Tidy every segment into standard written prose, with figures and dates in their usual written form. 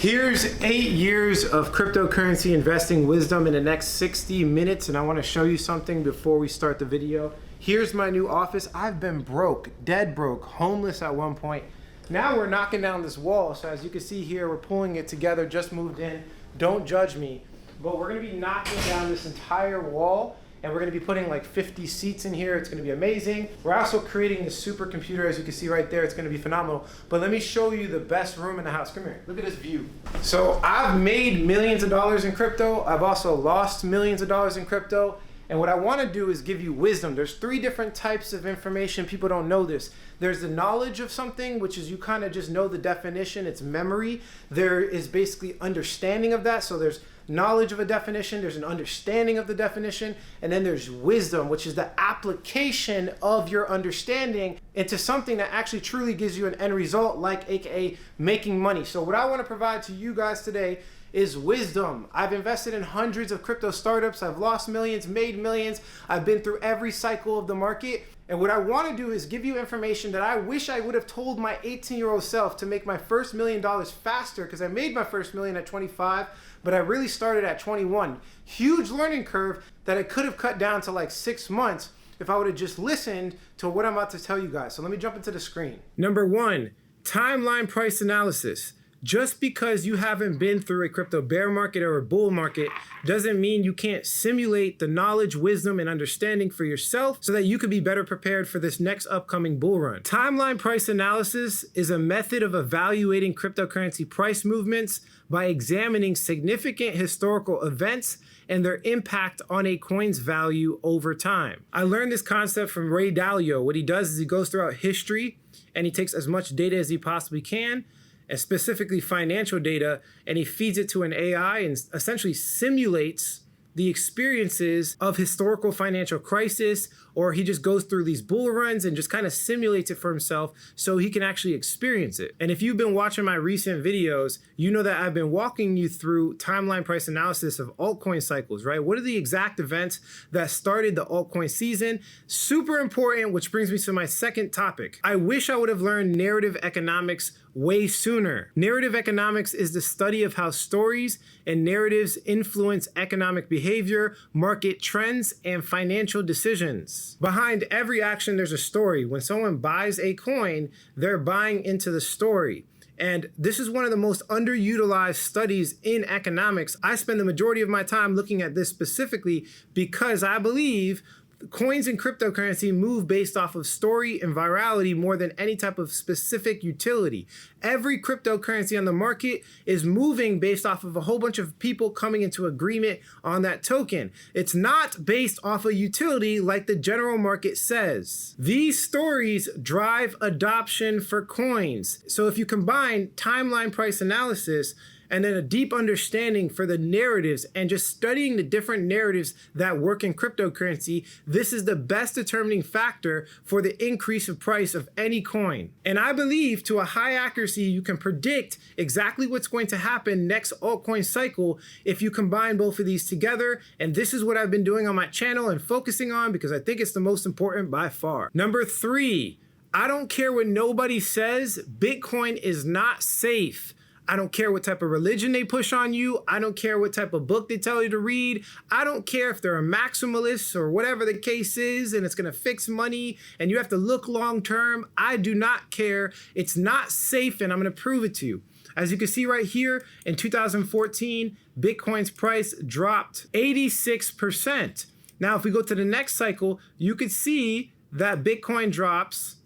Here's 8 years of cryptocurrency investing wisdom in the next 60 minutes, and I want to show you something before we start the video. Here's my new office. I've been broke, dead broke, homeless at one point. Now we're knocking down this wall, so as you can see here, we're pulling it together, just moved in. Don't judge me, but we're going to be knocking down this entire wall, and we're going to be putting like 50 seats in here. It's going to be amazing. We're also creating this supercomputer, as you can see right there. It's going to be phenomenal. But let me show you the best room in the house. Come here. Look at this view. So I've made millions of dollars in crypto. I've also lost millions of dollars in crypto. And what I want to do is give you wisdom. There's 3 different types of information. People don't know this. There's the knowledge of something, which is you kind of just know the definition. It's memory. There is basically understanding of that. So there's knowledge of a definition, there's an understanding of the definition, and then there's wisdom, which is the application of your understanding into something that actually truly gives you an end result, like AKA making money. So what I want to provide to you guys today is wisdom. I've invested in hundreds of crypto startups. I've lost millions, made millions. I've been through every cycle of the market. And what I want to do is give you information that I wish I would have told my 18-year-old self to make my first $1 million faster, because I made my first million at 25, but I really started at 21. Huge learning curve that I could have cut down to like 6 months if I would have just listened to what I'm about to tell you guys. So let me jump into the screen. Number 1, timeline price analysis. Just because you haven't been through a crypto bear market or a bull market doesn't mean you can't simulate the knowledge, wisdom, and understanding for yourself so that you could be better prepared for this next upcoming bull run. Timeline price analysis is a method of evaluating cryptocurrency price movements by examining significant historical events and their impact on a coin's value over time. I learned this concept from Ray Dalio. What he does is he goes throughout history and he takes as much data as he possibly can, and specifically financial data, and he feeds it to an AI and essentially simulates the experiences of historical financial crisis, or he just goes through these bull runs and just kind of simulates it for himself so he can actually experience it. And if you've been watching my recent videos, you know that I've been walking you through timeline price analysis of altcoin cycles, right? What are the exact events that started the altcoin season? Super important, which brings me to my second topic. I wish I would have learned narrative economics way sooner. Narrative economics is the study of how stories and narratives influence economic behavior, market trends, and financial decisions. Behind every action, there's a story. When someone buys a coin, they're buying into the story. And this is one of the most underutilized studies in economics. I spend the majority of my time looking at this specifically because I believe coins and cryptocurrency move based off of story and virality more than any type of specific utility. Every cryptocurrency on the market is moving based off of a whole bunch of people coming into agreement on that token. It's not based off of utility like the general market says. These stories drive adoption for coins. So if you combine timeline price analysis and then a deep understanding for the narratives and just studying the different narratives that work in cryptocurrency, this is the best determining factor for the increase of price of any coin. And I believe to a high accuracy, you can predict exactly what's going to happen next altcoin cycle if you combine both of these together. And this is what I've been doing on my channel and focusing on because I think it's the most important by far. Number 3, I don't care what nobody says, Bitcoin is not safe. I don't care what type of religion they push on you. I don't care what type of book they tell you to read. I don't care if they're a maximalist or whatever the case is and it's going to fix money and you have to look long term. I do not care. It's not safe and I'm going to prove it to you. As you can see right here, in 2014, Bitcoin's price dropped 86%. Now, if we go to the next cycle, you could see that Bitcoin drops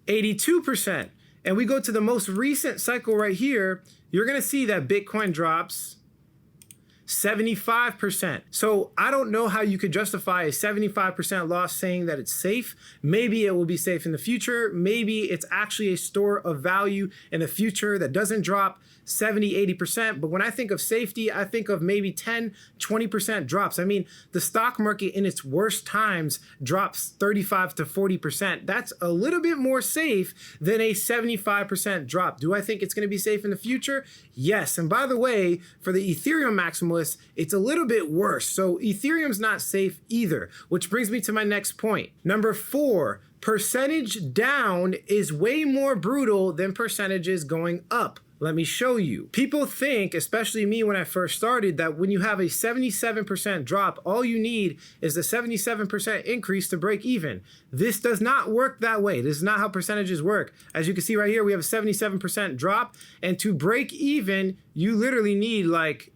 82%. And we go to the most recent cycle right here, you're going to see that Bitcoin drops 75%. So I don't know how you could justify a 75% loss saying that it's safe. Maybe it will be safe in the future. Maybe it's actually a store of value in the future that doesn't drop 70, 80%. But when I think of safety, I think of maybe 10, 20% drops. I mean, the stock market in its worst times drops 35 to 40%. That's a little bit more safe than a 75% drop. Do I think it's going to be safe in the future? Yes. And by the way, for the Ethereum maximalists, it's a little bit worse. So Ethereum's not safe either, which brings me to my next point. Number 4, percentage down is way more brutal than percentages going up. Let me show you. People think, especially me when I first started, that when you have a 77% drop, all you need is a 77% increase to break even. This does not work that way. This is not how percentages work. As you can see right here, we have a 77% drop, and to break even, you literally need like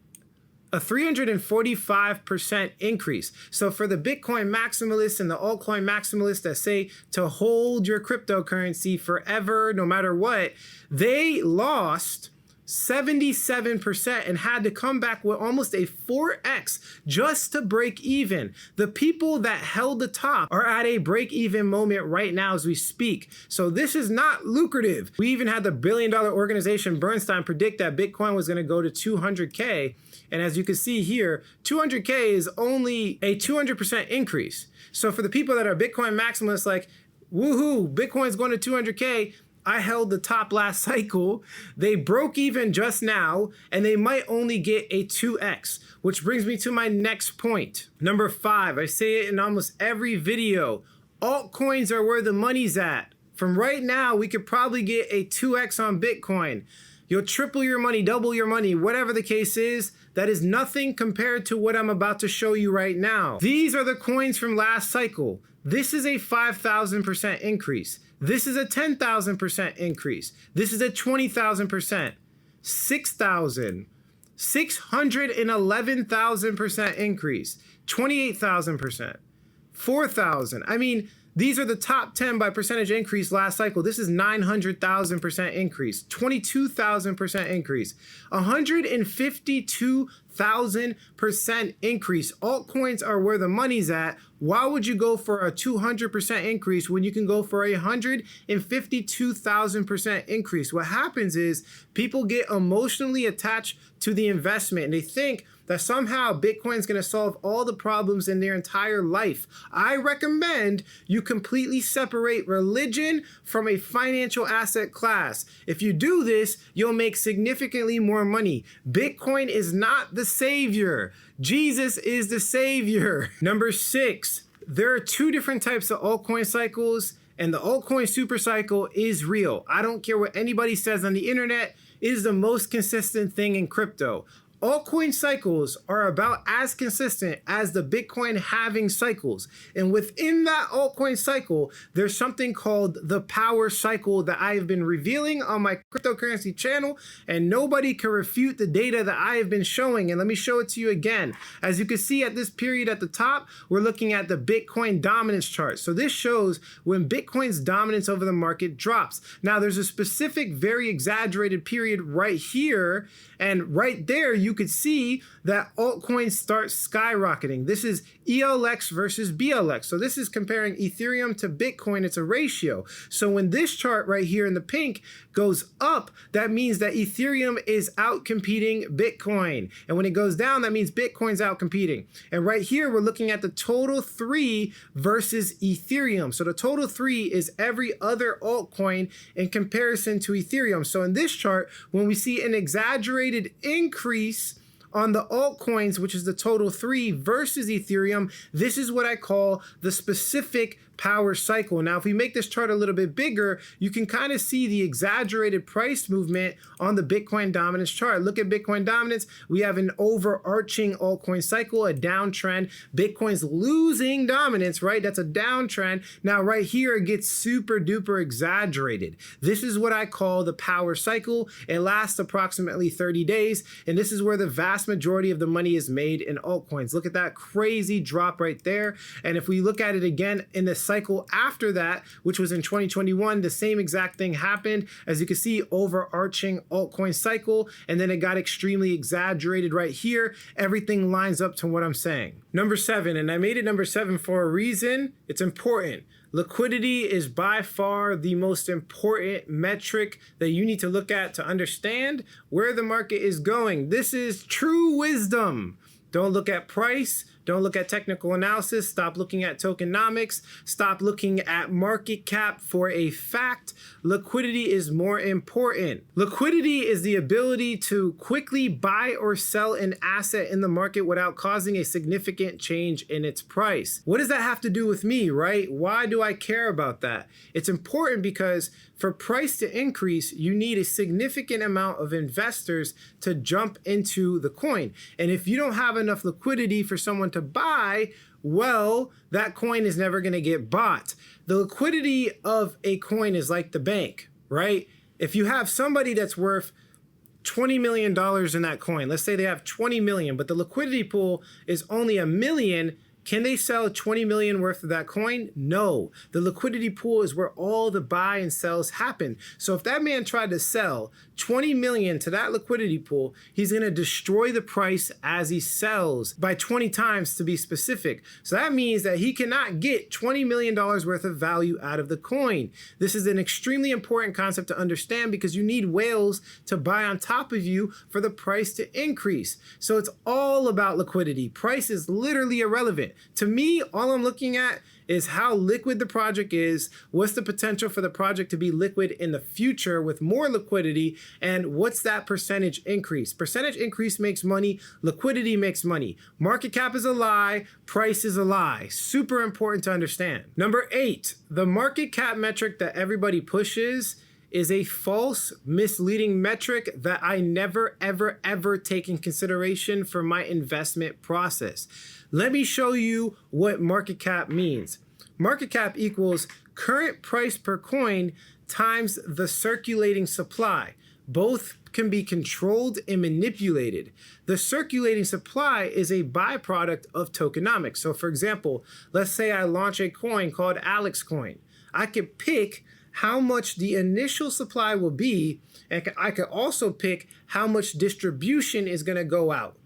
a 345% increase. So for the Bitcoin maximalists and the altcoin maximalists that say to hold your cryptocurrency forever, no matter what, they lost 77% and had to come back with almost a 4x just to break even. The people that held the top are at a break even moment right now as we speak. So this is not lucrative. We even had the billion-dollar organization Bernstein predict that Bitcoin was going to go to 200K. And as you can see here, 200K is only a 200% increase. So for the people that are Bitcoin maximalists like, woohoo, Bitcoin's going to 200K, I held the top last cycle. They broke even just now, and they might only get a 2x, which brings me to my next point. Number 5, I say it in almost every video. Altcoins are where the money's at. From right now, we could probably get a 2x on Bitcoin. You'll triple your money, double your money, whatever the case is. That is nothing compared to what I'm about to show you right now. These are the coins from last cycle. This is a 5,000% increase. This is a 10,000% increase. This is a 20,000%, 6,000, 611,000% increase, 28,000%, 4,000. I mean, these are the top 10 by percentage increase last cycle. This is 900,000% increase, 22,000% increase, 152,000% increase. Altcoins are where the money's at. Why would you go for a 200% increase when you can go for a 152,000% increase? What happens is people get emotionally attached to the investment and they think that somehow Bitcoin is going to solve all the problems in their entire life. I recommend you completely separate religion from a financial asset class. If you do this, you'll make significantly more money. Bitcoin is not the savior. Jesus is the savior. Number 6, there are 2 different types of altcoin cycles, and the altcoin super cycle is real. I don't care what anybody says on the internet. It is the most consistent thing in crypto. Altcoin cycles are about as consistent as the Bitcoin halving cycles. And within that altcoin cycle, there's something called the power cycle that I have been revealing on my cryptocurrency channel, and nobody can refute the data that I have been showing. And let me show it to you again. As you can see at this period at the top, we're looking at the Bitcoin dominance chart. So this shows when Bitcoin's dominance over the market drops. Now there's a specific, very exaggerated period right here, and right there you could see that altcoins start skyrocketing. This is ELX versus BLX. So this is comparing Ethereum to Bitcoin. It's a ratio. So when this chart right here in the pink goes up, that means that Ethereum is out competing Bitcoin. And when it goes down, that means Bitcoin's out competing. And right here, we're looking at the total 3 versus Ethereum. So the total 3 is every other altcoin in comparison to Ethereum. So in this chart, when we see an exaggerated increase on the altcoins, which is the total 3 versus Ethereum, this is what I call the specific power cycle. Now, if we make this chart a little bit bigger, you can kind of see the exaggerated price movement on the Bitcoin dominance chart. Look at Bitcoin dominance. We have an overarching altcoin cycle, a downtrend. Bitcoin's losing dominance, right? That's a downtrend. Now, right here, it gets super duper exaggerated. This is what I call the power cycle. It lasts approximately 30 days, and this is where the vast majority of the money is made in altcoins. Look at that crazy drop right there. And if we look at it again in the cycle after that, which was in 2021, the same exact thing happened. As you can see, overarching altcoin cycle, and then it got extremely exaggerated right here. Everything lines up to what I'm saying. Number 7, and I made it number 7 for a reason. It's important. Liquidity is by far the most important metric that you need to look at to understand where the market is going. This is true wisdom. Don't look at price. Don't look at technical analysis. Stop looking at tokenomics. Stop looking at market cap for a fact. Liquidity is more important. Liquidity is the ability to quickly buy or sell an asset in the market without causing a significant change in its price. What does that have to do with me, right? Why do I care about that? It's important because For price to increase, you need a significant amount of investors to jump into the coin. And if you don't have enough liquidity for someone to buy, well, that coin is never going to get bought. The liquidity of a coin is like the bank, right? If you have somebody that's worth $20 million in that coin, let's say they have 20 million, but the liquidity pool is only $1 million, can they sell 20 million worth of that coin? No. The liquidity pool is where all the buy and sells happen. So if that man tried to sell 20 million to that liquidity pool, he's going to destroy the price as he sells by 20 times to be specific. So that means that he cannot get $20 million worth of value out of the coin. This is an extremely important concept to understand because you need whales to buy on top of you for the price to increase. So it's all about liquidity. Price is literally irrelevant. To me, all I'm looking at is how liquid the project is, what's the potential for the project to be liquid in the future with more liquidity, and what's that percentage increase. Percentage increase makes money, liquidity makes money. Market cap is a lie, price is a lie. Super important to understand. Number 8, the market cap metric that everybody pushes is a false, misleading metric that I never, ever, ever take in consideration for my investment process. Let me show you what market cap means. Market cap equals current price per coin times the circulating supply. Both can be controlled and manipulated. The circulating supply is a byproduct of tokenomics. So for example, let's say I launch a coin called Altcoin. I could pick how much the initial supply will be, and I could also pick how much distribution is going to go out.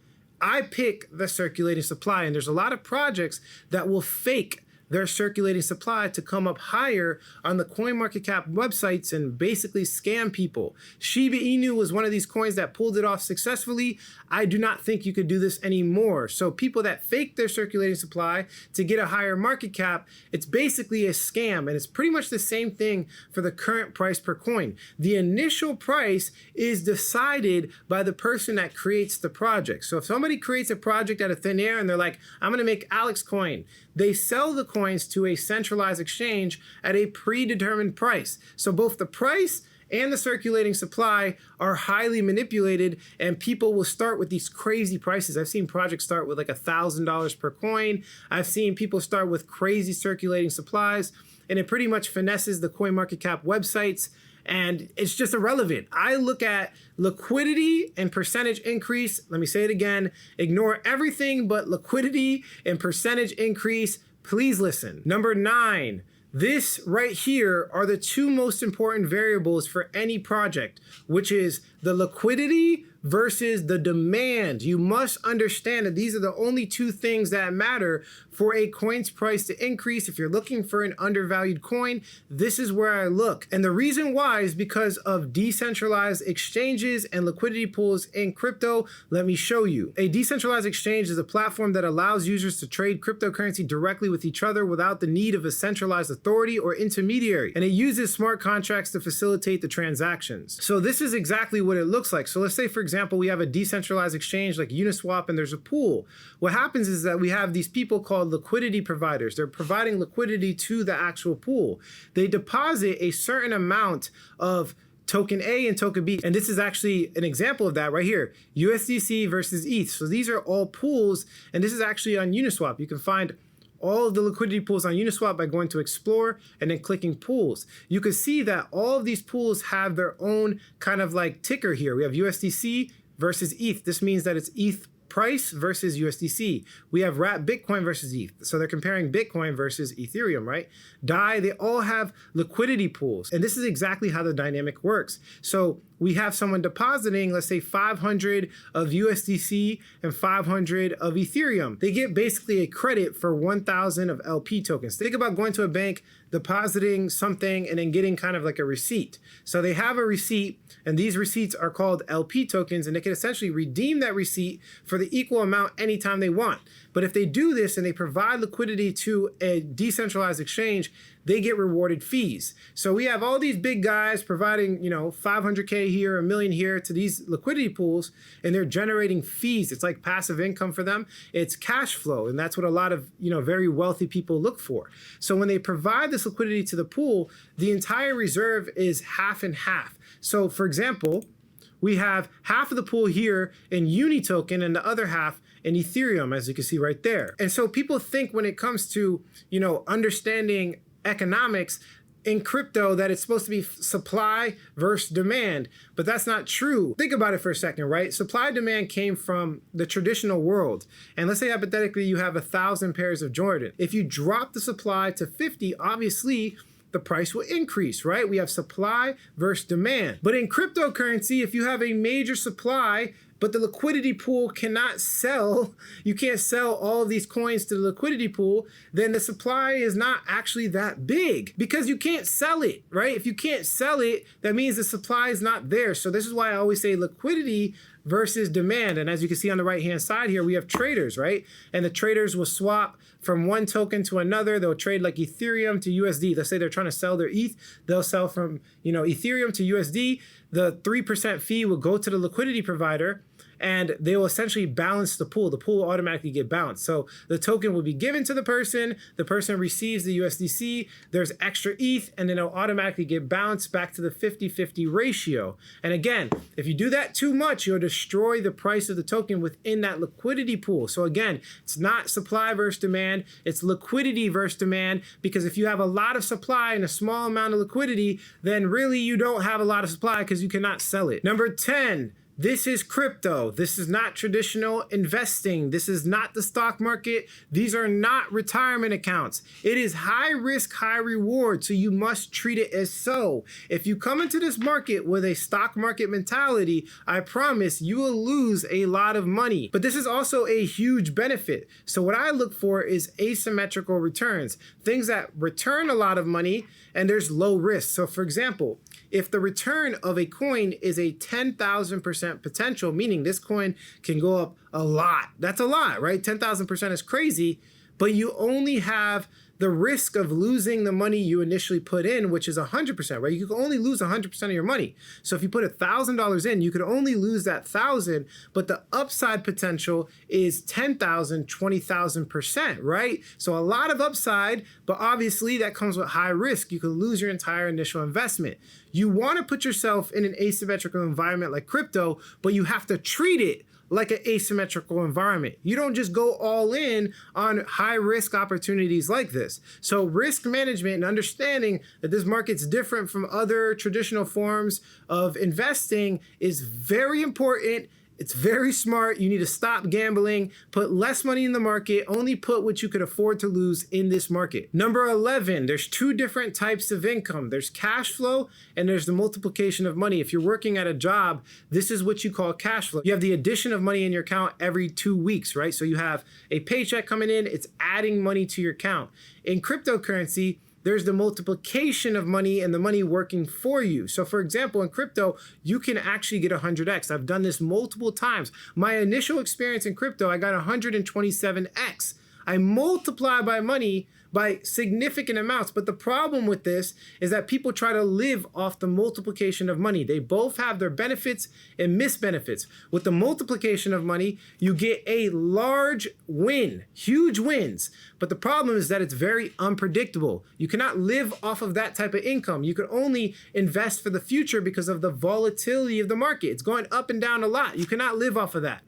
I pick the circulating supply, and there's a lot of projects that will fake their circulating supply to come up higher on the CoinMarketCap websites and basically scam people. Shiba Inu was one of these coins that pulled it off successfully. I do not think you could do this anymore. So people that fake their circulating supply to get a higher market cap, it's basically a scam, and it's pretty much the same thing for the current price per coin. The initial price is decided by the person that creates the project. So if somebody creates a project out of thin air and they're like, I'm gonna make Altcoin, they sell the coins to a centralized exchange at a predetermined price. So both the price and the circulating supply are highly manipulated, and people will start with these crazy prices. I've seen projects start with like $1,000 per coin. I've seen people start with crazy circulating supplies, and it pretty much finesses the CoinMarketCap websites, and it's just irrelevant. I look at liquidity and percentage increase. Let me say it again. Ignore everything but liquidity and percentage increase. Please listen. Number 9. This right here are the two most important variables for any project, which is the liquidity versus the demand. You must understand that these are the only two things that matter for a coin's price to increase. If you're looking for an undervalued coin, this is where I look. And the reason why is because of decentralized exchanges and liquidity pools in crypto. Let me show you. A decentralized exchange is a platform that allows users to trade cryptocurrency directly with each other without the need of a centralized authority or intermediary. And it uses smart contracts to facilitate the transactions. So this is exactly what it looks like. So let's say, for example, we have a decentralized exchange like Uniswap and there's a pool. What happens is that we have these people called liquidity providers. They're providing liquidity to the actual pool. They deposit a certain amount of token A and token B. And this is actually an example of that right here. USDC versus ETH. So these are all pools, and this is actually on Uniswap. You can find all of the liquidity pools on Uniswap by going to Explore and then clicking pools. You can see that all of these pools have their own kind of like ticker here. We have USDC versus ETH. This means that it's ETH price versus USDC. We have wrapped Bitcoin versus ETH. So they're comparing Bitcoin versus Ethereum, right? DAI, they all have liquidity pools. And this is exactly how the dynamic works. So we have someone depositing, let's say 500 of USDC and 500 of Ethereum. They get basically a credit for 1,000 of LP tokens. Think about going to a bank, depositing something, and then getting kind of like a receipt. So they have a receipt, and these receipts are called LP tokens, and they can essentially redeem that receipt for the equal amount anytime they want. But if they do this and they provide liquidity to a decentralized exchange, they get rewarded fees. So we have all these big guys providing, 500K here, a million here to these liquidity pools, and they're generating fees. It's like passive income for them. It's cash flow, and that's what a lot of, very wealthy people look for. So when they provide this liquidity to the pool, the entire reserve is half and half. So for example, we have half of the pool here in Uni token and the other half in Ethereum, as you can see right there. And so people think when it comes to, understanding economics in crypto that it's supposed to be supply versus demand, but that's not true. Think about it for a second, right? Supply demand came from the traditional world. And let's say hypothetically you have 1,000 pairs of Jordan. If you drop the supply to 50, obviously the price will increase, right? We have supply versus demand. But in cryptocurrency, if you have a major supply, but the liquidity pool cannot sell, you can't sell all of these coins to the liquidity pool, then the supply is not actually that big because you can't sell it, right? If you can't sell it, that means the supply is not there. So this is why I always say liquidity versus demand. And as you can see on the right-hand side here, we have traders, right? And the traders will swap from one token to another. They'll trade like Ethereum to USD. Let's say they're trying to sell their ETH. They'll sell from, Ethereum to USD. The 3% fee will go to the liquidity provider, and they will essentially balance the pool. The pool will automatically get balanced. So the token will be given to the person receives the USDC, there's extra ETH, and then it'll automatically get balanced back to the 50-50 ratio. And again, if you do that too much, you'll destroy the price of the token within that liquidity pool. So again, it's not supply versus demand, it's liquidity versus demand, because if you have a lot of supply and a small amount of liquidity, then really you don't have a lot of supply because you cannot sell it. Number 10, this is crypto. This is not traditional investing. This is not the stock market. These are not retirement accounts. It is high risk, high reward. So you must treat it as so. If you come into this market with a stock market mentality, I promise you will lose a lot of money. But this is also a huge benefit. So what I look for is asymmetrical returns, things that return a lot of money and there's low risk. So for example, if the return of a coin is a 10,000% potential, meaning this coin can go up a lot. That's a lot, right? 10,000% is crazy, but you only have the risk of losing the money you initially put in, which is 100%, right? You can only lose 100% of your money. So if you put $1,000 in, you could only lose that 1,000, but the upside potential is 10,000, 20,000%, right? So a lot of upside, but obviously that comes with high risk. You could lose your entire initial investment. You want to put yourself in an asymmetrical environment like crypto, but you have to treat it like an asymmetrical environment. You don't just go all in on high risk opportunities like this. So risk management and understanding that this market's different from other traditional forms of investing is very important. It's very smart. You need to stop gambling, put less money in the market, only put what you could afford to lose in this market. Number 11, there's two different types of income. There's cash flow and there's the multiplication of money. If you're working at a job, this is what you call cash flow. You have the addition of money in your account every 2 weeks, right? So you have a paycheck coming in, it's adding money to your account. In cryptocurrency, there's the multiplication of money and the money working for you. So for example, in crypto, you can actually get 100x. I've done this multiple times. My initial experience in crypto, I got 127x. I multiply by money by significant amounts. But the problem with this is that people try to live off the multiplication of money. They both have their benefits and misbenefits. With the multiplication of money, you get a large win, huge wins. But the problem is that it's very unpredictable. You cannot live off of that type of income. You can only invest for the future because of the volatility of the market. It's going up and down a lot. You cannot live off of that.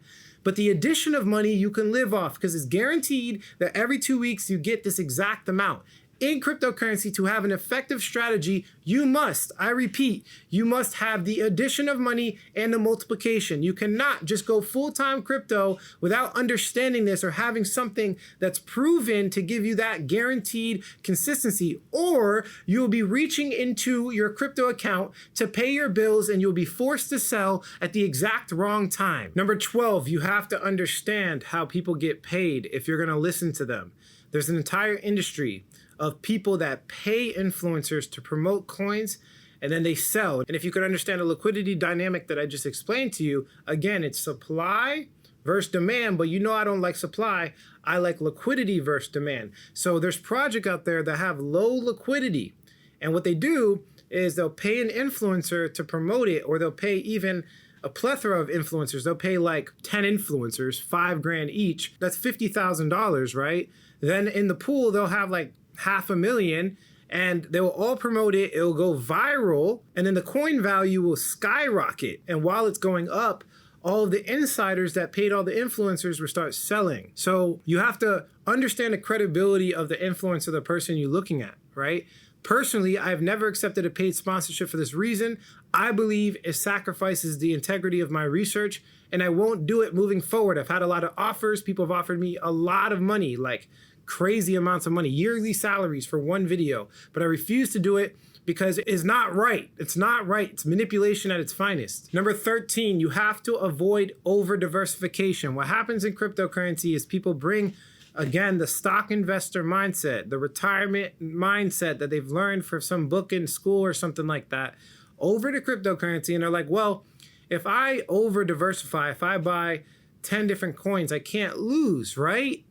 But the addition of money you can live off because it's guaranteed that every 2 weeks you get this exact amount. In cryptocurrency, to have an effective strategy, you must, I repeat, you must have the addition of money and the multiplication. You cannot just go full-time crypto without understanding this or having something that's proven to give you that guaranteed consistency, or you will be reaching into your crypto account to pay your bills and you'll be forced to sell at the exact wrong time. Number 12, you have to understand how people get paid if you're going to listen to them. There's an entire industry of people that pay influencers to promote coins and then they sell. And if you could understand the liquidity dynamic that I just explained to you, again, it's supply versus demand, but you know I don't like supply. I like liquidity versus demand. So there's projects out there that have low liquidity. And what they do is they'll pay an influencer to promote it, or they'll pay even a plethora of influencers. They'll pay like 10 influencers, $5,000 each. That's $50,000, right? Then in the pool, they'll have like $500,000 and they will all promote it. It'll go viral and then the coin value will skyrocket. And while it's going up, all of the insiders that paid all the influencers will start selling. So you have to understand the credibility of the influence of the person you're looking at, right? Personally, I've never accepted a paid sponsorship for this reason. I believe it sacrifices the integrity of my research, and I won't do it moving forward. I've had a lot of offers. People have offered me a lot of money, like crazy amounts of money, yearly salaries for one video, but I refuse to do it because it's not right. It's not right. It's manipulation at its finest. Number 13, you have to avoid over-diversification. What happens in cryptocurrency is people bring, again, the stock investor mindset, the retirement mindset that they've learned from some book in school or something like that, over to cryptocurrency. And they're like, well, if I over-diversify, if I buy 10 different coins, I can't lose, right?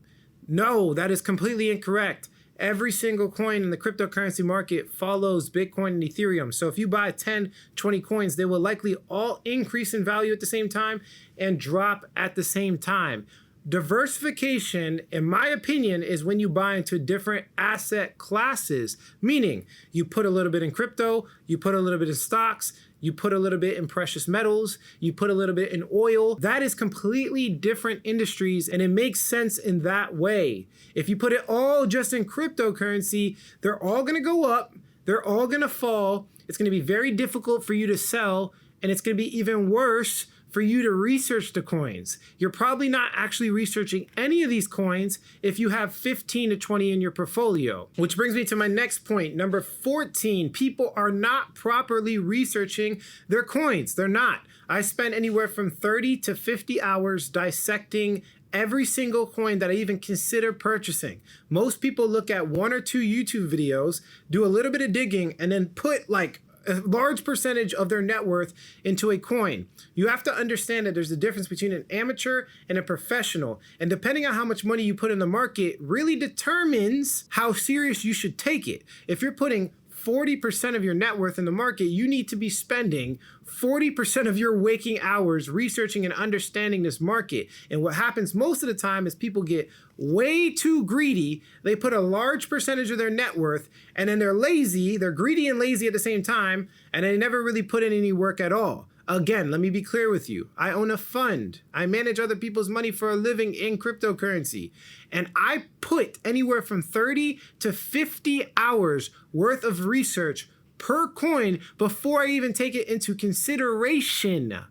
No, that is completely incorrect. Every single coin in the cryptocurrency market follows Bitcoin and Ethereum. So if you buy 10, 20 coins, they will likely all increase in value at the same time and drop at the same time. Diversification, in my opinion, is when you buy into different asset classes, meaning you put a little bit in crypto, you put a little bit in stocks, you put a little bit in precious metals, you put a little bit in oil. That is completely different industries, and it makes sense in that way. If you put it all just in cryptocurrency, they're all gonna go up, they're all gonna fall. It's gonna be very difficult for you to sell, and it's gonna be even worse for you to research the coins. You're probably not actually researching any of these coins if you have 15 to 20 in your portfolio. Which brings me to my next point, number 14. People are not properly researching their coins. They're not. I spent anywhere from 30 to 50 hours dissecting every single coin that I even consider purchasing. Most people look at one or two YouTube videos, do a little bit of digging, and then put like a large percentage of their net worth into a coin. You have to understand that there's a difference between an amateur and a professional. And depending on how much money you put in the market really determines how serious you should take it. If you're putting 40% of your net worth in the market, you need to be spending 40% of your waking hours researching and understanding this market. And what happens most of the time is people get way too greedy. They put a large percentage of their net worth and then they're lazy. They're greedy and lazy at the same time, and they never really put in any work at all. Again, let me be clear with you. I own a fund. I manage other people's money for a living in cryptocurrency. And I put anywhere from 30 to 50 hours worth of research per coin before I even take it into consideration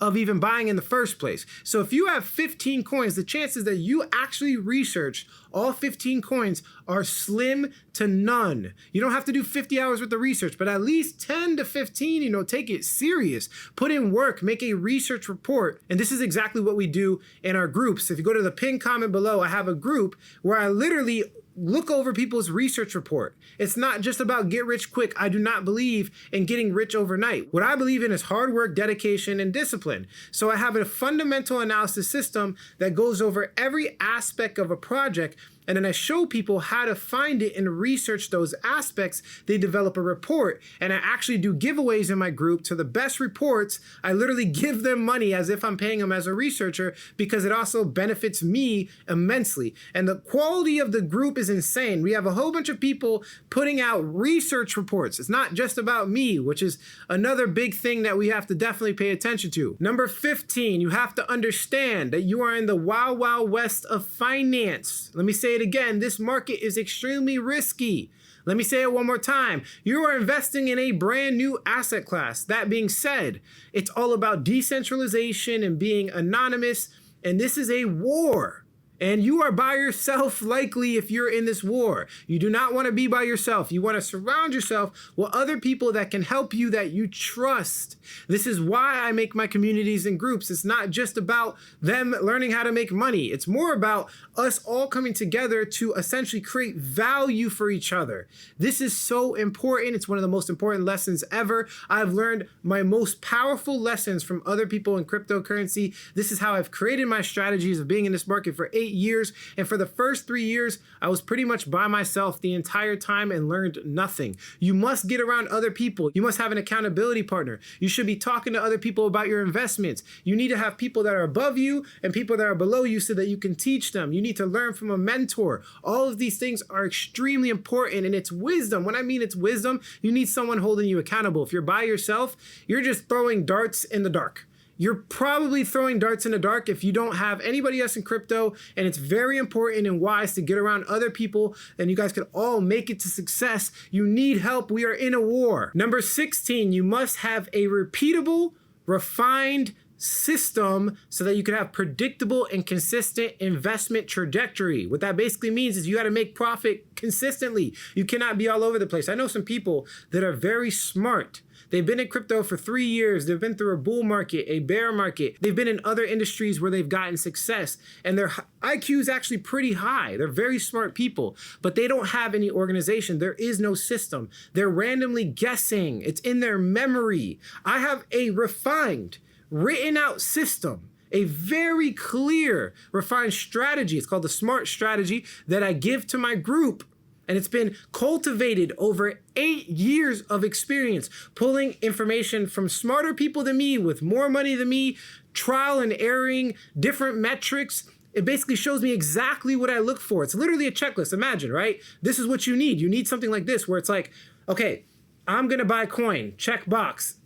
of even buying in the first place. So if you have 15 coins, the chances that you actually research all 15 coins are slim to none. You don't have to do 50 hours worth of research, but at least 10 to 15, take it serious. Put in work, make a research report. And this is exactly what we do in our groups. If you go to the pinned comment below, I have a group where I literally look over people's research report. It's not just about get rich quick. I do not believe in getting rich overnight. What I believe in is hard work, dedication, and discipline. So I have a fundamental analysis system that goes over every aspect of a project, and then I show people how to find it and research those aspects. They develop a report, and I actually do giveaways in my group to the best reports. I literally give them money as if I'm paying them as a researcher because it also benefits me immensely. And the quality of the group is insane. We have a whole bunch of people putting out research reports. It's not just about me, which is another big thing that we have to definitely pay attention to. Number 15, you have to understand that you are in the wild, wild west of finance. Let me say it again, this market is extremely risky. Let me say it one more time. You are investing in a brand new asset class. That being said, it's all about decentralization and being anonymous, and this is a war. And you are by yourself likely if you're in this war. You do not want to be by yourself. You want to surround yourself with other people that can help you, that you trust. This is why I make my communities and groups. It's not just about them learning how to make money. It's more about us all coming together to essentially create value for each other. This is so important. It's one of the most important lessons ever. I've learned my most powerful lessons from other people in cryptocurrency. This is how I've created my strategies of being in this market for 8 years. And for the first 3 years, I was pretty much by myself the entire time and learned nothing. You must get around other people. You must have an accountability partner. You should be talking to other people about your investments. You need to have people that are above you and people that are below you so that you can teach them. You need to learn from a mentor. All of these things are extremely important, and it's wisdom. When I mean it's wisdom, you need someone holding you accountable. If you're by yourself, you're just throwing darts in the dark. You're probably throwing darts in the dark if you don't have anybody else in crypto, and it's very important and wise to get around other people, and you guys can all make it to success. You need help. We are in a war. Number 16, you must have a repeatable, refined system so that you can have predictable and consistent investment trajectory. What that basically means is you got to make profit consistently. You cannot be all over the place. I know some people that are very smart. They've been in crypto for 3 years. They've been through a bull market, a bear market. They've been in other industries where they've gotten success, and their IQ is actually pretty high. They're very smart people, but they don't have any organization. There is no system. They're randomly guessing. It's in their memory. I have a refined, written out system, a very clear, refined strategy. It's called the SMART strategy that I give to my group. And it's been cultivated over 8 years of experience, pulling information from smarter people than me, with more money than me, trial and erroring, different metrics. It basically shows me exactly what I look for. It's literally a checklist. Imagine, right? This is what you need. You need something like this where it's like, okay, I'm going to buy coin, check box,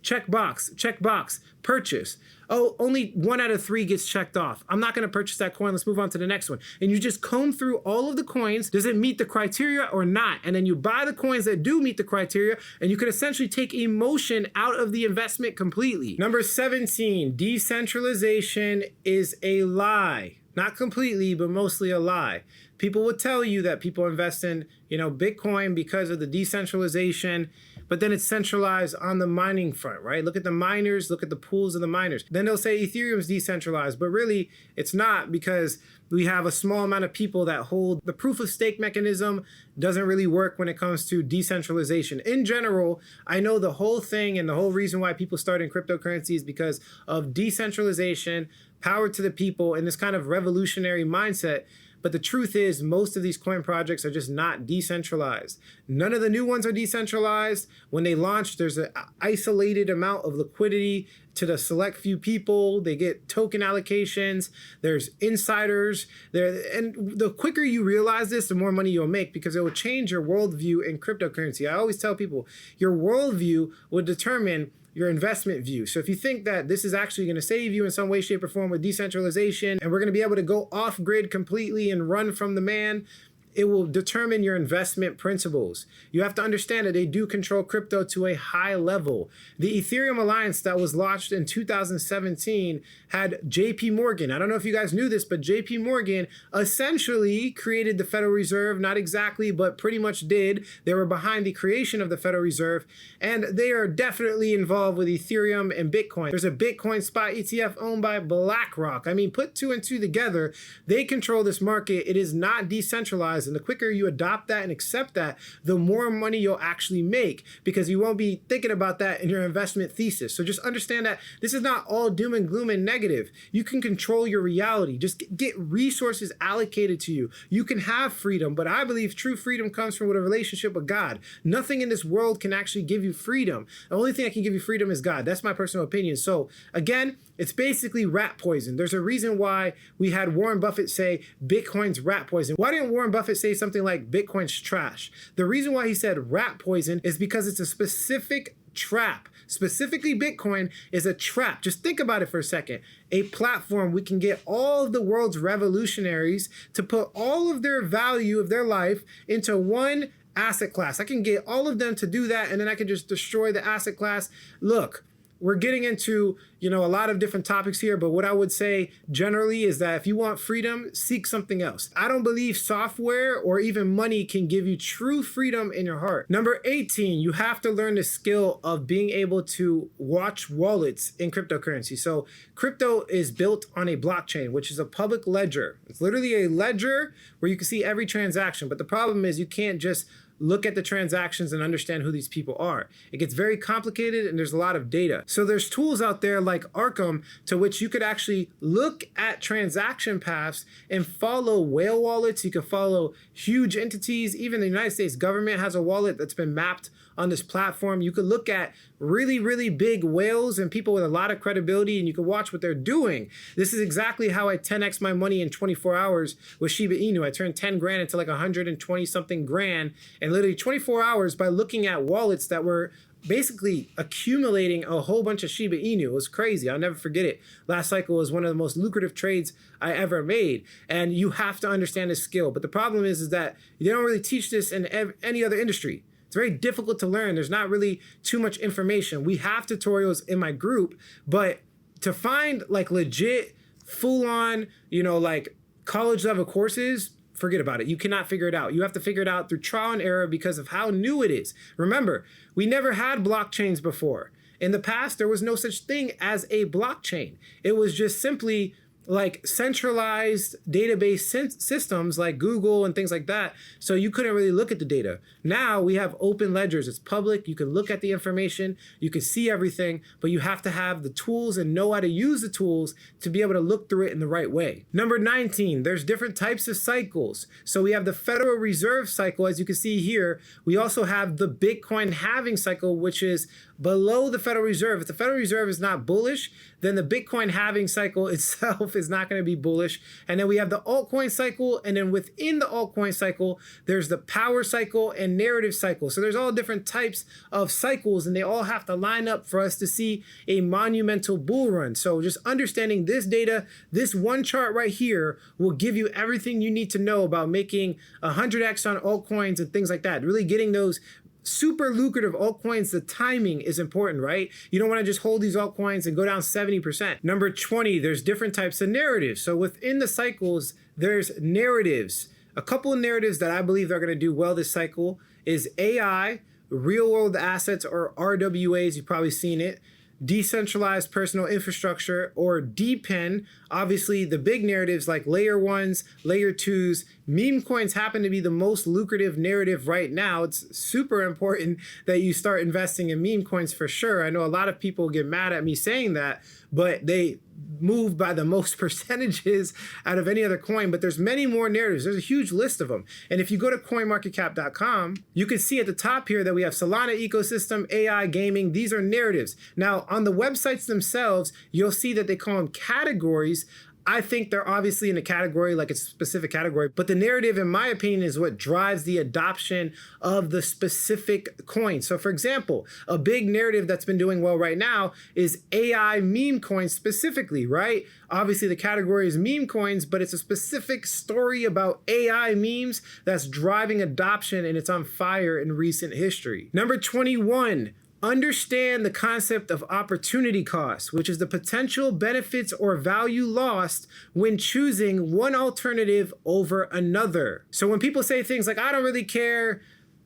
purchase. Oh, only 1 out of 3 gets checked off. I'm not going to purchase that coin. Let's move on to the next one. And you just comb through all of the coins. Does it meet the criteria or not? And then you buy the coins that do meet the criteria, and you can essentially take emotion out of the investment completely. Number 17, decentralization is a lie. Not completely, but mostly a lie. People will tell you that people invest in, Bitcoin because of the decentralization, but then it's centralized on the mining front, right? Look at the miners, look at the pools of the miners. Then they'll say Ethereum is decentralized, but really it's not, because we have a small amount of people that hold the proof of stake mechanism. Doesn't really work when it comes to decentralization. In general, I know the whole thing and the whole reason why people start in cryptocurrency is because of decentralization, power to the people, and this kind of revolutionary mindset. But the truth is, most of these coin projects are just not decentralized. None of the new ones are decentralized. When they launch, there's an isolated amount of liquidity to the select few people. They get token allocations. There's insiders there. And the quicker you realize this, the more money you'll make, because it will change your worldview in cryptocurrency. I always tell people, your worldview will determine your investment view. So if you think that this is actually going to save you in some way, shape, or form with decentralization, and we're going to be able to go off grid completely and run from the man, it will determine your investment principles. You have to understand that they do control crypto to a high level. The Ethereum Alliance that was launched in 2017 had JP Morgan. I don't know if you guys knew this, but JP Morgan essentially created the Federal Reserve. Not exactly, but pretty much did. They were behind the creation of the Federal Reserve, and they are definitely involved with Ethereum and Bitcoin. There's a Bitcoin spot ETF owned by BlackRock. I mean, put 2 and 2 together. They control this market. It is not decentralized. And the quicker you adopt that and accept that, the more money you'll actually make, because you won't be thinking about that in your investment thesis. So just understand that this is not all doom and gloom and negative. You can control your reality. Just get resources allocated to you. You can have freedom, but I believe true freedom comes from a relationship with God. Nothing in this world can actually give you freedom. The only thing that can give you freedom is God. That's my personal opinion. So again, it's basically rat poison. There's a reason why we had Warren Buffett say Bitcoin's rat poison. Why didn't Warren Buffett say something like Bitcoin's trash? The reason why he said rat poison is because it's a specific trap. Specifically, Bitcoin is a trap. Just think about it for a second. A platform we can get all of the world's revolutionaries to put all of their value of their life into one asset class. I can get all of them to do that, and then I can just destroy the asset class. Look, we're getting into, a lot of different topics here, but what I would say generally is that if you want freedom, seek something else. I don't believe software or even money can give you true freedom in your heart. Number 18, you have to learn the skill of being able to watch wallets in cryptocurrency. So crypto is built on a blockchain, which is a public ledger. It's literally a ledger where you can see every transaction. But the problem is you can't just look at the transactions and understand who these people are. It gets very complicated and there's a lot of data. So there's tools out there like Arkham to which you could actually look at transaction paths and follow whale wallets. You can follow huge entities. Even the United States government has a wallet that's been mapped on this platform. You could look at really, really big whales and people with a lot of credibility, and you can watch what they're doing. This is exactly how I 10x my money in 24 hours with Shiba Inu. I turned 10 grand into like 120 something grand in literally 24 hours by looking at wallets that were basically accumulating a whole bunch of Shiba Inu. It was crazy. I'll never forget it. Last cycle was one of the most lucrative trades I ever made. And you have to understand this skill. But the problem is that you don't really teach this in any other industry. It's very difficult to learn. There's not really too much information. We have tutorials in my group, but to find like legit, full on, like college level courses, forget about it. You cannot figure it out. You have to figure it out through trial and error because of how new it is. Remember, we never had blockchains before. In the past, there was no such thing as a blockchain. It was just simply like centralized database systems like Google and things like that. So you couldn't really look at the data. Now we have open ledgers. It's public. You can look at the information. You can see everything, but you have to have the tools and know how to use the tools to be able to look through it in the right way. Number 19, there's different types of cycles. So we have the Federal Reserve cycle, as you can see here. We also have the Bitcoin halving cycle, which is below the Federal Reserve. If the Federal Reserve is not bullish, then the Bitcoin halving cycle itself is not going to be bullish. And then we have the altcoin cycle. And then within the altcoin cycle, there's the power cycle and narrative cycle. So there's all different types of cycles, and they all have to line up for us to see a monumental bull run. So just understanding this data, this one chart right here will give you everything you need to know about making 100x on altcoins and things like that. Really getting those super lucrative altcoins. The timing is important, right? You don't want to just hold these altcoins and go down 70%. Number 20, there's different types of narratives. So within the cycles, there's narratives. A couple of narratives that I believe are going to do well this cycle is AI, real world assets or RWAs, you've probably seen it, decentralized personal infrastructure or DPIN. Obviously the big narratives like layer ones, layer twos, meme coins happen to be the most lucrative narrative right now. It's super important that you start investing in meme coins for sure. I know a lot of people get mad at me saying that, but they move by the most percentages out of any other coin. But there's many more narratives. There's a huge list of them. And if you go to coinmarketcap.com, you can see at the top here that we have Solana ecosystem, AI, gaming. These are narratives. Now on the websites themselves, you'll see that they call them categories. I think they're obviously in a category, like it's a specific category, but the narrative, in my opinion, is what drives the adoption of the specific coin. So for example, a big narrative that's been doing well right now is AI meme coins specifically, right? Obviously the category is meme coins, but it's a specific story about AI memes that's driving adoption, and it's on fire in recent history. Number 21, understand the concept of opportunity cost, which is the potential benefits or value lost when choosing one alternative over another. So when people say things like, I don't really care,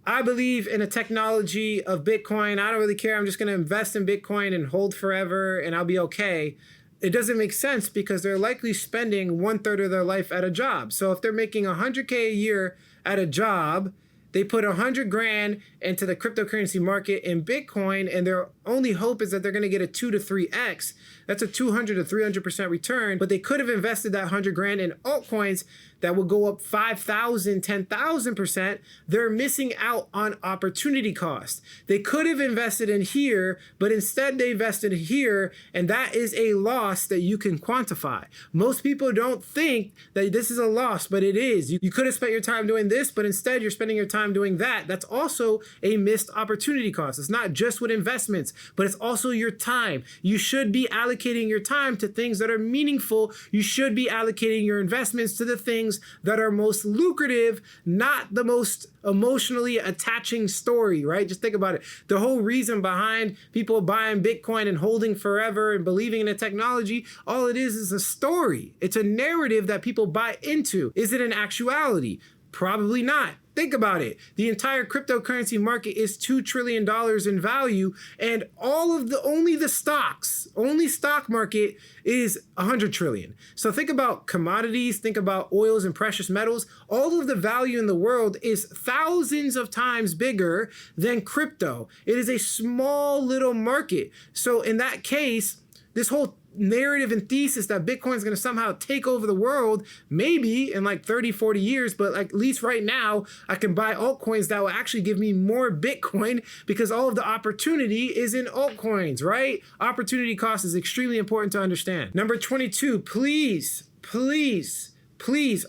I believe in a technology of Bitcoin, I don't really care, I'm just going to invest in Bitcoin and hold forever and I'll be okay. It doesn't make sense because they're likely spending 1/3 of their life at a job. So if they're making 100K a year at a job, they put 100 grand into the cryptocurrency market in Bitcoin, and their only hope is that they're going to get a 2 to 3x. That's a 200 to 300% return, but they could have invested that 100 grand in altcoins that will go up 5,000, 10,000%. They're missing out on opportunity cost. They could have invested in here, but instead they invested here, and that is a loss that you can quantify. Most people don't think that this is a loss, but it is. You could have spent your time doing this, but instead you're spending your time time doing that, that's also a missed opportunity cost. It's not just with investments, but it's also your time. You should be allocating your time to things that are meaningful. You should be allocating your investments to the things that are most lucrative, not the most emotionally attaching story, right? Just think about it. The whole reason behind people buying Bitcoin and holding forever and believing in the technology, all it is a story. It's a narrative that people buy into. Is it an actuality? Probably not. Think about it. The entire cryptocurrency market is $2 trillion in value, and only stock market is 100 trillion. So think about commodities, think about oils and precious metals. All of the value in the world is thousands of times bigger than crypto. It is a small little market. So in that case, this whole narrative and thesis that Bitcoin is going to somehow take over the world, maybe in like 30, 40 years, but like at least right now, I can buy altcoins that will actually give me more Bitcoin because all of the opportunity is in altcoins, right? Opportunity cost is extremely important to understand. Number 22, please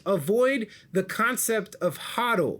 avoid the concept of HODL.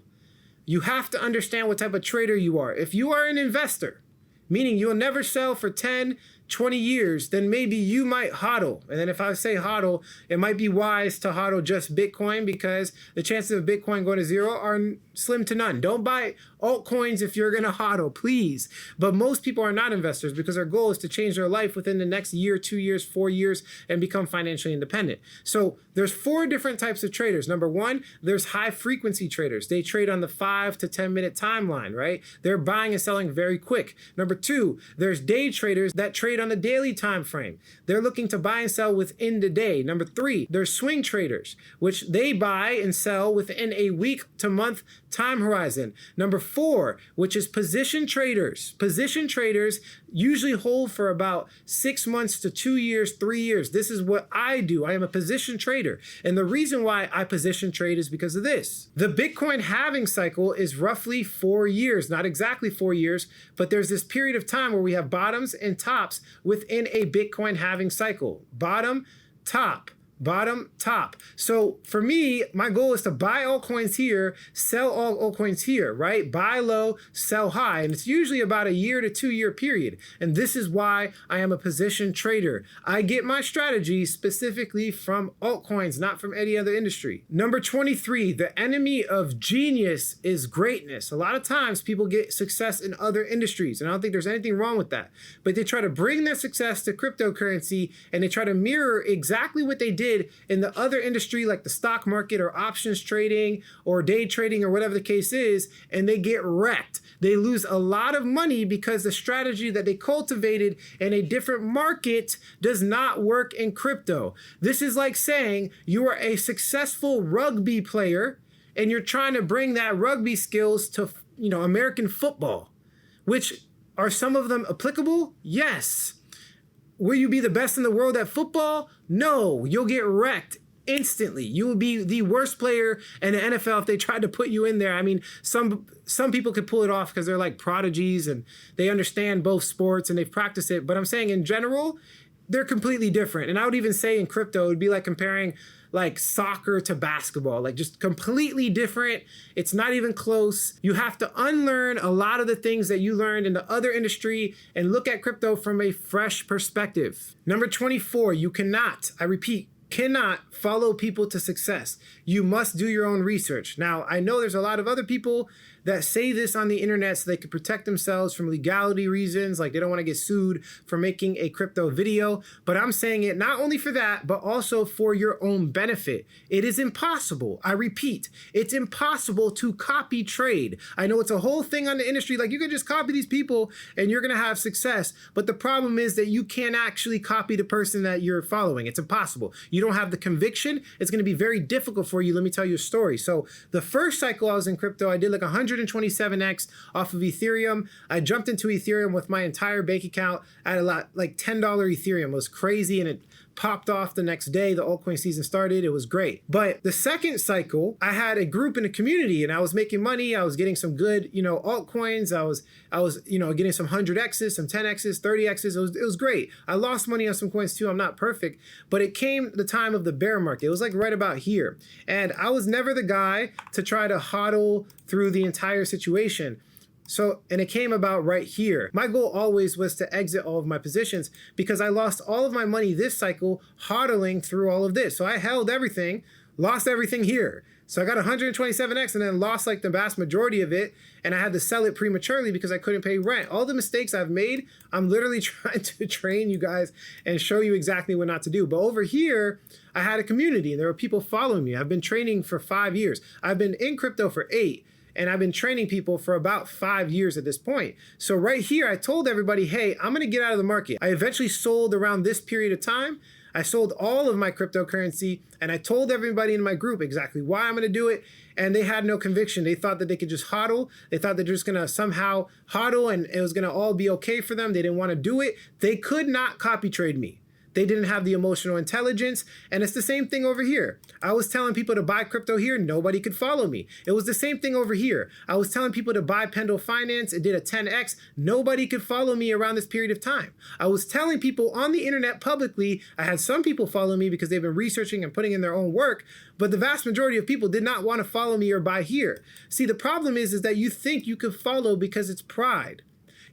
You have to understand what type of trader you are. If you are an investor, meaning you'll never sell for 10, 20 years, then maybe you might HODL. And then if I say HODL, it might be wise to HODL just Bitcoin because the chances of Bitcoin going to zero are slim to none. Don't buy altcoins if you're going to HODL, please. But most people are not investors because their goal is to change their life within the next year, 2 years, 4 years, and become financially independent. So there's 4 different types of traders. Number 1, there's high frequency traders. They trade on the 5 to 10 minute timeline, right? They're buying and selling very quick. Number 2, there's day traders that trade on the daily time frame. They're looking to buy and sell within the day. Number 3, there's swing traders, which they buy and sell within a week to month time horizon. Number 4, which is position traders. Position traders usually hold for about 6 months to 2 years, 3 years. This is what I do. I am a position trader. And the reason why I position trade is because of this. The Bitcoin halving cycle is roughly 4 years, not exactly 4 years, but there's this period of time where we have bottoms and tops within a Bitcoin halving cycle. Bottom, top. Bottom, top. So for me, my goal is to buy altcoins here, sell all altcoins here, right? Buy low, sell high. And it's usually about a year to 2 year period. And this is why I am a position trader. I get my strategy specifically from altcoins, not from any other industry. Number 23, the enemy of genius is greatness. A lot of times people get success in other industries, and I don't think there's anything wrong with that. But they try to bring their success to cryptocurrency and they try to mirror exactly what they did in the other industry like the stock market or options trading or day trading or whatever the case is, and they get wrecked. They lose a lot of money because the strategy that they cultivated in a different market does not work in crypto. This is like saying you are a successful rugby player and you're trying to bring that rugby skills to, American football, which are some of them applicable? Yes. Will you be the best in the world at football? No, you'll get wrecked instantly. You will be the worst player in the NFL if they tried to put you in there. I mean, some people could pull it off because they're like prodigies and they understand both sports and they've practiced it. But I'm saying in general, they're completely different. And I would even say in crypto, it would be like comparing like soccer to basketball, like just completely different. It's not even close. You have to unlearn a lot of the things that you learned in the other industry and look at crypto from a fresh perspective. Number 24, you cannot, I repeat, cannot follow people to success. You must do your own research. Now, I know there's a lot of other people that say this on the internet so they can protect themselves from legality reasons, like they don't want to get sued for making a crypto video. But I'm saying it not only for that, but also for your own benefit. It is impossible. I repeat, it's impossible to copy trade. I know it's a whole thing on the industry, like you can just copy these people and you're going to have success. But the problem is that you can't actually copy the person that you're following. It's impossible. You don't have the conviction. It's going to be very difficult for you. Let me tell you a story. So the first cycle I was in crypto, I did like 127x off of Ethereum. I jumped into Ethereum with my entire bank account. I had a lot, like $10 Ethereum. It was crazy and it popped off the next day. The altcoin season started. It was great. But the second cycle, I had a group in a community and I was making money. I was getting some good, altcoins. I was getting some 100Xs, some 10Xs, 30Xs. It was great. I lost money on some coins too. I'm not perfect, but it came the time of the bear market. It was like right about here. And I was never the guy to try to hodl through the entire situation. And it came about right here. My goal always was to exit all of my positions because I lost all of my money this cycle hodling through all of this. So I held everything, lost everything here. So I got 127X and then lost like the vast majority of it. And I had to sell it prematurely because I couldn't pay rent. All the mistakes I've made, I'm literally trying to train you guys and show you exactly what not to do. But over here, I had a community and there were people following me. I've been training for 5 years. I've been in crypto for 8. And I've been training people for about 5 years at this point. So right here, I told everybody, hey, I'm gonna get out of the market. I eventually sold around this period of time. I sold all of my cryptocurrency and I told everybody in my group exactly why I'm gonna do it. And they had no conviction. They thought that they could just hodl. They thought they're just gonna somehow hodl and it was gonna all be okay for them. They didn't wanna do it. They could not copy trade me. They didn't have the emotional intelligence. And it's the same thing over here. I was telling people to buy crypto here. Nobody could follow me. It was the same thing over here. I was telling people to buy Pendle Finance. It did a 10X. Nobody could follow me around this period of time. I was telling people on the internet publicly. I had some people follow me because they've been researching and putting in their own work. But the vast majority of people did not want to follow me or buy here. See, the problem is that you think you could follow because it's pride.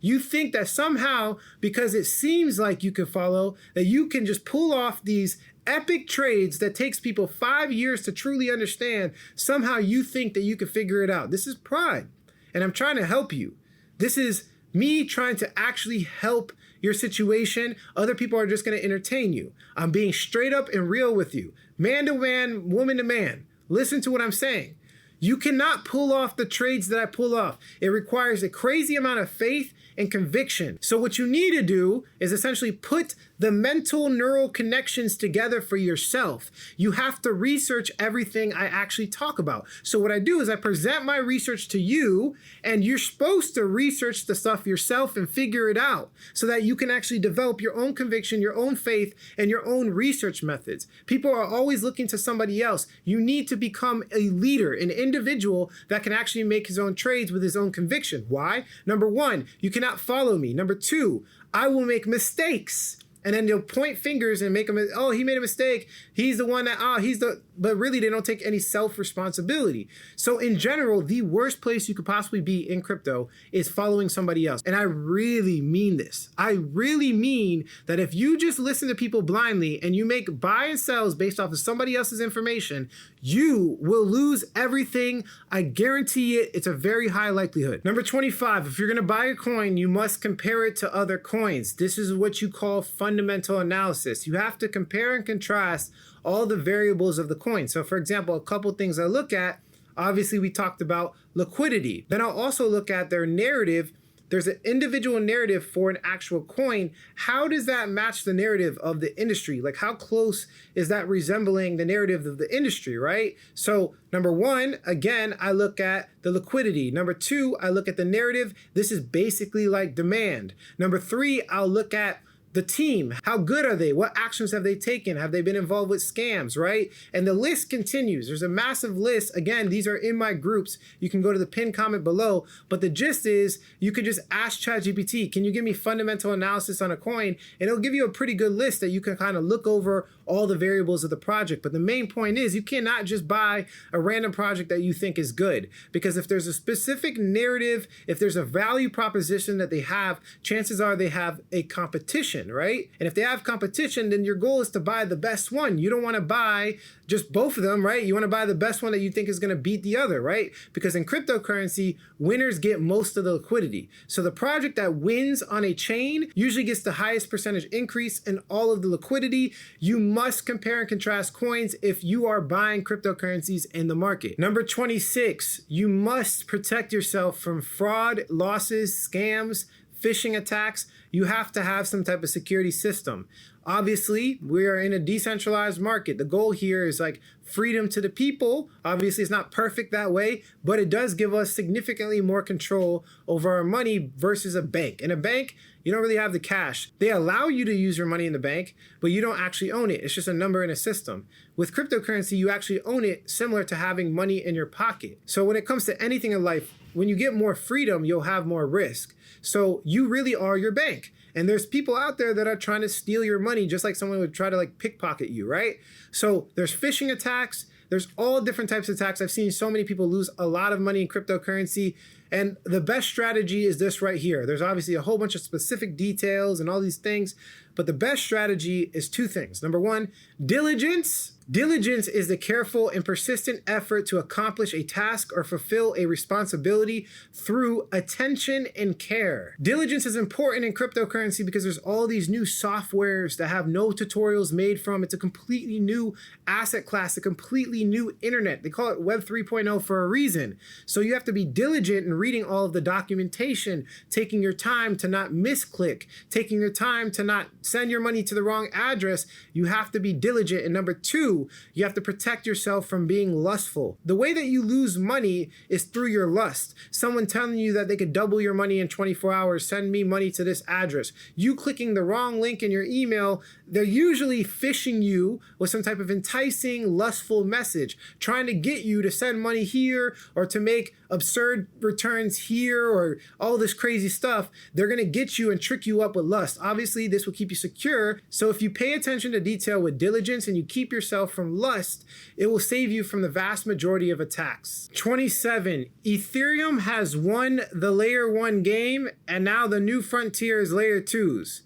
You think that somehow, because it seems like you can follow, that you can just pull off these epic trades that takes people 5 years to truly understand. Somehow you think that you can figure it out. This is pride. And I'm trying to help you. This is me trying to actually help your situation. Other people are just going to entertain you. I'm being straight up and real with you. Man to man, woman to man. Listen to what I'm saying. You cannot pull off the trades that I pull off. It requires a crazy amount of faith and conviction. So what you need to do is essentially put the mental neural connections together for yourself. You have to research everything I actually talk about. So what I do is I present my research to you, and you're supposed to research the stuff yourself and figure it out so that you can actually develop your own conviction, your own faith, and your own research methods. People are always looking to somebody else. You need to become a leader, an individual that can actually make his own trades with his own conviction. Why? Number one, you cannot follow me. Number two, I will make mistakes. And then they'll point fingers and make them, oh, he made a mistake. He's the one that, but really they don't take any self-responsibility. So in general, the worst place you could possibly be in crypto is following somebody else. And I really mean this. I really mean that if you just listen to people blindly and you make buy and sells based off of somebody else's information, you will lose everything. I guarantee it. It's a very high likelihood. Number 25, if you're going to buy a coin, you must compare it to other coins. This is what you call fundamental analysis. You have to compare and contrast all the variables of the coin. So for example, a couple things I look at, obviously we talked about liquidity. Then I'll also look at their narrative. There's an individual narrative for an actual coin. How does that match the narrative of the industry? Like how close is that resembling the narrative of the industry, right? So number one, again, I look at the liquidity. Number two, I look at the narrative. This is basically like demand. Number three, I'll look at the team. How good are they? What actions have they taken? Have they been involved with scams, right? And the list continues. There's a massive list. Again, these are in my groups. You can go to the pinned comment below. But the gist is you could just ask ChatGPT, can you give me fundamental analysis on a coin? And it'll give you a pretty good list that you can kind of look over all the variables of the project. But the main point is you cannot just buy a random project that you think is good. Because if there's a specific narrative, if there's a value proposition that they have, chances are they have a competition, right? And if they have competition, then your goal is to buy the best one. You don't want to buy just both of them, right? You want to buy the best one that you think is going to beat the other, right? Because in cryptocurrency, winners get most of the liquidity. So the project that wins on a chain usually gets the highest percentage increase in all of the liquidity. You must compare and contrast coins if you are buying cryptocurrencies in the market. Number 26, you must protect yourself from fraud, losses, scams, phishing attacks, you have to have some type of security system. Obviously, we are in a decentralized market. The goal here is like freedom to the people. Obviously, it's not perfect that way, but it does give us significantly more control over our money versus a bank. In a bank, you don't really have the cash. They allow you to use your money in the bank, but you don't actually own it. It's just a number in a system. With cryptocurrency, you actually own it, similar to having money in your pocket. So when it comes to anything in life, when you get more freedom, you'll have more risk. So you really are your bank. And there's people out there that are trying to steal your money, just like someone would try to like pickpocket you, right? So there's phishing attacks. There's all different types of attacks. I've seen so many people lose a lot of money in cryptocurrency. And the best strategy is this right here. There's obviously a whole bunch of specific details and all these things, but the best strategy is two things. Number one, diligence. Diligence is the careful and persistent effort to accomplish a task or fulfill a responsibility through attention and care. Diligence is important in cryptocurrency because there's all these new softwares that have no tutorials made from. It's a completely new asset class, a completely new internet. They call it Web 3.0 for a reason. So you have to be diligent in reading all of the documentation, taking your time to not misclick, taking your time to not send your money to the wrong address. You have to be diligent. And number two, you have to protect yourself from being lustful. The way that you lose money is through your lust. Someone telling you that they could double your money in 24 hours, send me money to this address. You clicking the wrong link in your email, they're usually phishing you with some type of enticing, lustful message, trying to get you to send money here or to make absurd returns here or all this crazy stuff. They're gonna get you and trick you up with lust. Obviously, this will keep you secure. So if you pay attention to detail with diligence and you keep yourself from lust, it will save you from the vast majority of attacks. 27, Ethereum has won the layer 1 game, and now the new frontier is layer 2s.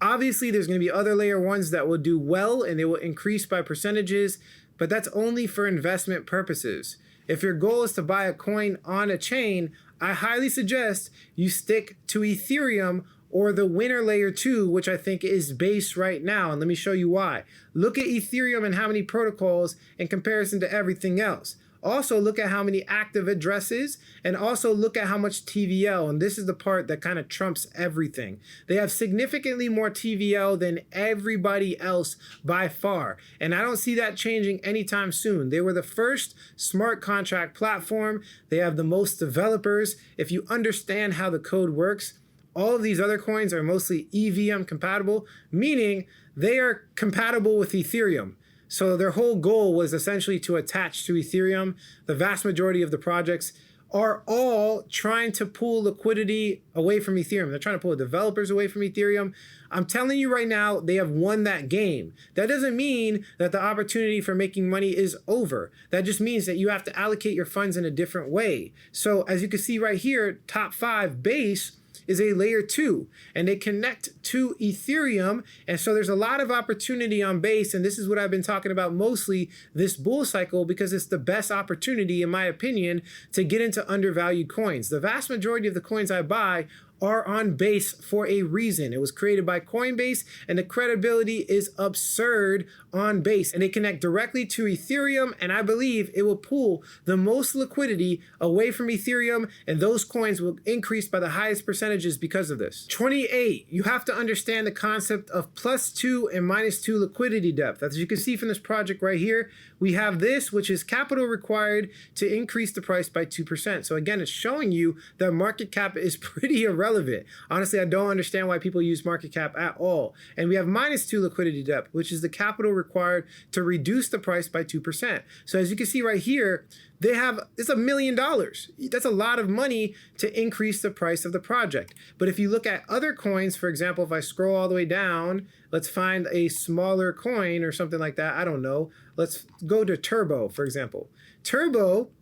Obviously, there's going to be other layer 1s that will do well and they will increase by percentages, but that's only for investment purposes. If your goal is to buy a coin on a chain, I highly suggest you stick to Ethereum or the winner layer 2, which I think is base right now. And let me show you why. Look at Ethereum and how many protocols in comparison to everything else. Also look at how many active addresses and also look at how much TVL. And this is the part that kind of trumps everything. They have significantly more TVL than everybody else by far. And I don't see that changing anytime soon. They were the first smart contract platform. They have the most developers. If you understand how the code works, all of these other coins are mostly EVM compatible, meaning they are compatible with Ethereum. So their whole goal was essentially to attach to Ethereum. The vast majority of the projects are all trying to pull liquidity away from Ethereum. They're trying to pull developers away from Ethereum. I'm telling you right now, they have won that game. That doesn't mean that the opportunity for making money is over. That just means that you have to allocate your funds in a different way. So as you can see right here, top 5 base is a layer 2 and they connect to Ethereum. And so there's a lot of opportunity on base. And this is what I've been talking about mostly this bull cycle, because it's the best opportunity, in my opinion, to get into undervalued coins. The vast majority of the coins I buy are on base for a reason. It was created by Coinbase and the credibility is absurd on base, and they connect directly to Ethereum, and I believe it will pull the most liquidity away from Ethereum, and those coins will increase by the highest percentages because of this. 28, you have to understand the concept of +2 and -2 liquidity depth. As you can see from this project right here, we have this, which is capital required to increase the price by 2%. So again, it's showing you that market cap is pretty irrelevant. Honestly, I don't understand why people use market cap at all. And we have -2 liquidity depth, which is the capital required to reduce the price by 2%. So as you can see right here, they have, it's $1 million. That's a lot of money to increase the price of the project. But if you look at other coins, for example, if I scroll all the way down, let's find a smaller coin or something like that. I don't know. Let's go to Turbo, for example. Turbo,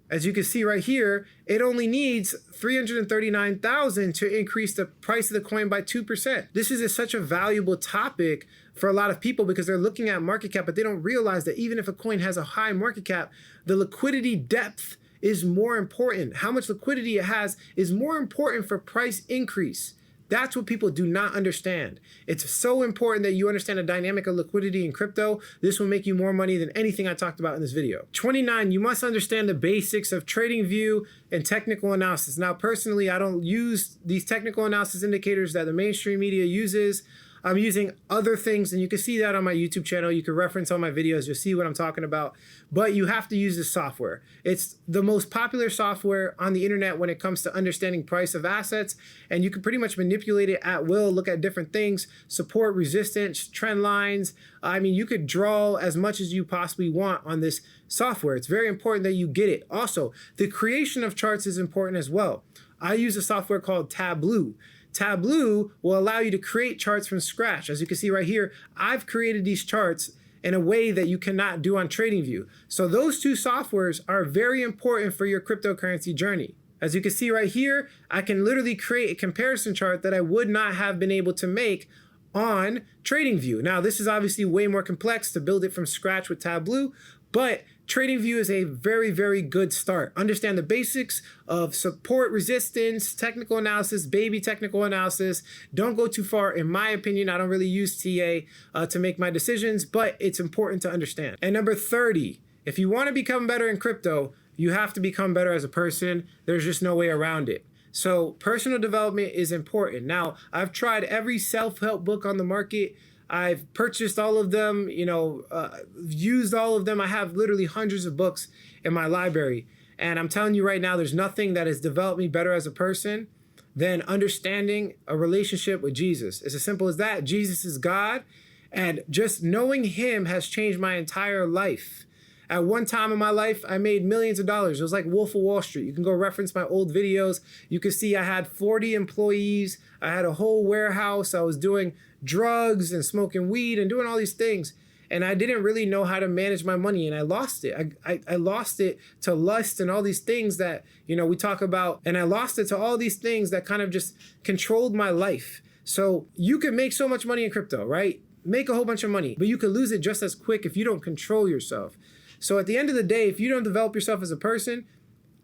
as you can see right here, it only needs 339,000 to increase the price of the coin by 2%. This is such a valuable topic for a lot of people because they're looking at market cap, but they don't realize that even if a coin has a high market cap, the liquidity depth is more important. How much liquidity it has is more important for price increase. That's what people do not understand. It's so important that you understand the dynamic of liquidity in crypto. This will make you more money than anything I talked about in this video. 29, you must understand the basics of TradingView and technical analysis. Now, personally, I don't use these technical analysis indicators that the mainstream media uses. I'm using other things, and you can see that on my YouTube channel. You can reference all my videos. You'll see what I'm talking about. But you have to use this software. It's the most popular software on the internet when it comes to understanding price of assets, and you can pretty much manipulate it at will, look at different things, support, resistance, trend lines. I mean, you could draw as much as you possibly want on this software. It's very important that you get it. Also, the creation of charts is important as well. I use a software called Tableau. Tableau will allow you to create charts from scratch. As you can see right here, I've created these charts in a way that you cannot do on TradingView. So those two softwares are very important for your cryptocurrency journey. As you can see right here, I can literally create a comparison chart that I would not have been able to make on TradingView. Now, this is obviously way more complex to build it from scratch with Tableau, but TradingView is a very, very good start. Understand the basics of support, resistance, technical analysis, baby technical analysis. Don't go too far. In my opinion, I don't really use TA to make my decisions, but it's important to understand. And number 30, if you want to become better in crypto, you have to become better as a person. There's just no way around it. So personal development is important. Now, I've tried every self-help book on the market. I've purchased all of them, used all of them. I have literally hundreds of books in my library. And I'm telling you right now, there's nothing that has developed me better as a person than understanding a relationship with Jesus. It's as simple as that. Jesus is God. And just knowing him has changed my entire life. At one time in my life, I made millions of dollars. It was like Wolf of Wall Street. You can go reference my old videos. You can see I had 40 employees. I had a whole warehouse. I was doing drugs and smoking weed and doing all these things. And I didn't really know how to manage my money, and I lost it. I lost it to lust and all these things that, we talk about. And I lost it to all these things that kind of just controlled my life. So you can make so much money in crypto, right? Make a whole bunch of money, but you could lose it just as quick if you don't control yourself. So at the end of the day, if you don't develop yourself as a person,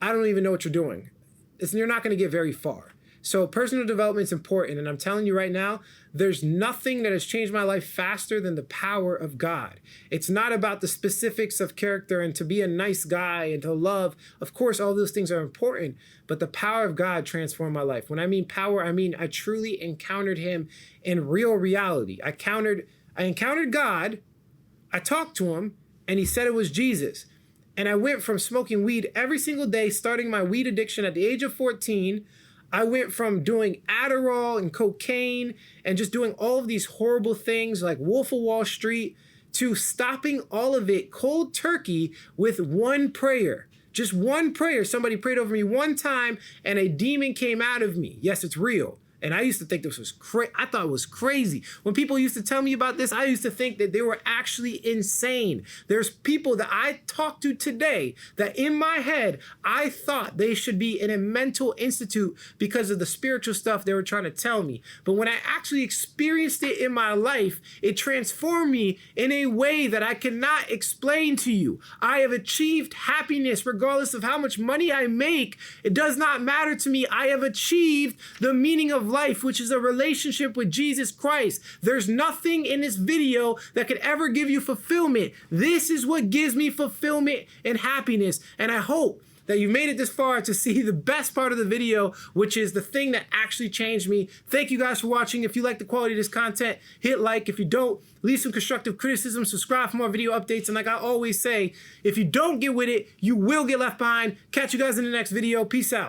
I don't even know what you're doing. You're not going to get very far. So personal development is important. And I'm telling you right now, there's nothing that has changed my life faster than the power of God. It's not about the specifics of character and to be a nice guy and to love. Of course, all those things are important, but the power of God transformed my life. When I mean power, I mean I truly encountered him in real reality. I encountered God. I talked to him, and he said it was Jesus. And I went from smoking weed every single day, starting my weed addiction at the age of 14. I went from doing Adderall and cocaine and just doing all of these horrible things like Wolf of Wall Street to stopping all of it cold turkey with one prayer. Just one prayer. Somebody prayed over me one time and a demon came out of me. Yes, it's real. And I used to think this was crazy. I thought it was crazy. When people used to tell me about this, I used to think that they were actually insane. There's people that I talk to today that in my head, I thought they should be in a mental institute because of the spiritual stuff they were trying to tell me. But when I actually experienced it in my life, it transformed me in a way that I cannot explain to you. I have achieved happiness regardless of how much money I make. It does not matter to me. I have achieved the meaning of life, which is a relationship with Jesus Christ. There's nothing in this video that could ever give you fulfillment. This is what gives me fulfillment and happiness. And I hope that you made it this far to see the best part of the video, which is the thing that actually changed me. Thank you guys for watching. If you like the quality of this content, hit like. If you don't, leave some constructive criticism, subscribe for more video updates. And like I always say, if you don't get with it, you will get left behind. Catch you guys in the next video. Peace out.